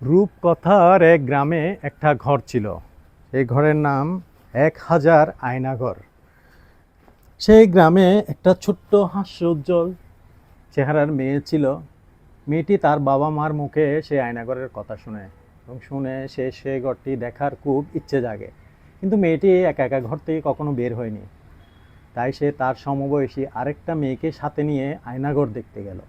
রূপকথার এক গ্রামে একটা ঘর ছিল। সেই ঘরের নাম 1000 আয়নাঘর। সেই গ্রামে একটা ছোট্ট হাস্যোজ্জ্বল চেহারার মেয়ে ছিল। মেয়েটি তার বাবা মার মুখে সেই আয়নাঘরের কথা শুনে এবং শুনে সে সেই ঘরটি দেখার খুব ইচ্ছে জাগে। কিন্তু মেয়েটি একা একা ঘর থেকে কখনো বের হয়নি। তাই সে তার সমবয়সী আরেকটা মেয়েকে সাথে নিয়ে আয়নাঘর দেখতে গেল।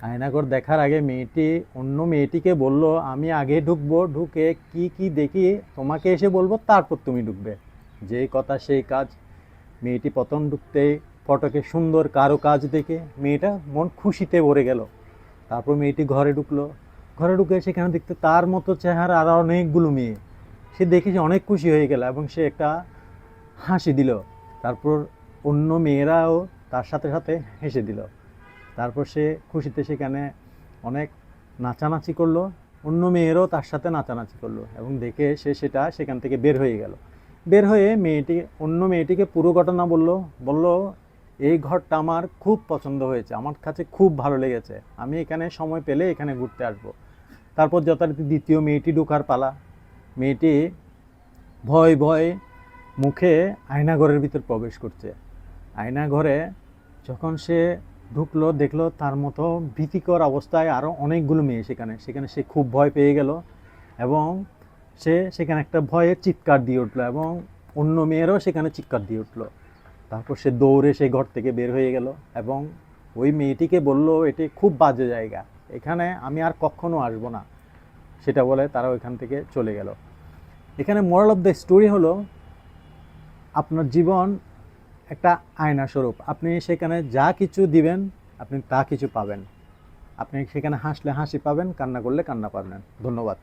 আয়নাঘর দেখার আগে মেয়েটি অন্য মেয়েটিকে বলল, আমি আগে ঢুকবো, ঢুকে কি কি দেখি তোমাকে এসে বলবো, তারপর তুমি ঢুকবে। যেই কথা সেই কাজ। মেয়েটি প্রথম ঢুকতেই ফটকে সুন্দর কাজ দেখে মেয়েটা মন খুশিতে ভরে গেল। তারপর মেয়েটি ঘরে ঢুকলো। ঘরে ঢুকে সেখানে দেখতে তার মতো চেহারা আর অনেকগুলো মেয়ে। সে দেখে সে অনেক খুশি হয়ে গেল এবং সে একটা হাসি দিল। তারপর অন্য মেয়েরাও তার সাথে সাথে হেসে দিল। তারপর সে খুশিতে সেখানে অনেক নাচানাচি করলো। অন্য মেয়েরও তার সাথে নাচানাচি করলো এবং দেখে সে সেখান থেকে বের হয়ে গেল। বের হয়ে অন্য মেয়েটিকে পুরো ঘটনা বলল, এই ঘরটা আমার খুব পছন্দ হয়েছে, আমার কাছে খুব ভালো লেগেছে, আমি এখানে সময় পেলে এখানে ঘুরতে আসবো। তারপর যথারীতি দ্বিতীয় মেয়েটি ঢোকার পালা। মেয়েটি ভয় ভয় মুখে আয়নাঘরের ভিতর প্রবেশ করছে। আয়নাঘরে যখন সে ঢুকলো, দেখলো তার মতো ভীতিকর অবস্থায় আরও অনেকগুলো মেয়ে সেখানে সে খুব ভয় পেয়ে গেল এবং সে সেখানে একটা ভয়ের চিৎকার দিয়ে উঠলো এবং অন্য মেয়েরাও সেখানে চিৎকার দিয়ে উঠলো। তারপর সে দৌড়ে সেই ঘর থেকে বের হয়ে গেল এবং ওই মেয়েটিকে বলল, এটি খুব বাজে জায়গা, এখানে আমি আর কখনো আসবো না। সেটা বলে তারা ওইখান থেকে চলে গেল। এখানে মোরাল অফ দ্য স্টোরি হলো, আপনার জীবন একটা আয়না স্বরূপ। আপনি সেখানে যা কিছু দিবেন আপনি তা কিছু পাবেন। আপনি সেখানে হাসলে হাসি পাবেন, কান্না করলে কান্না পাবেন। ধন্যবাদ।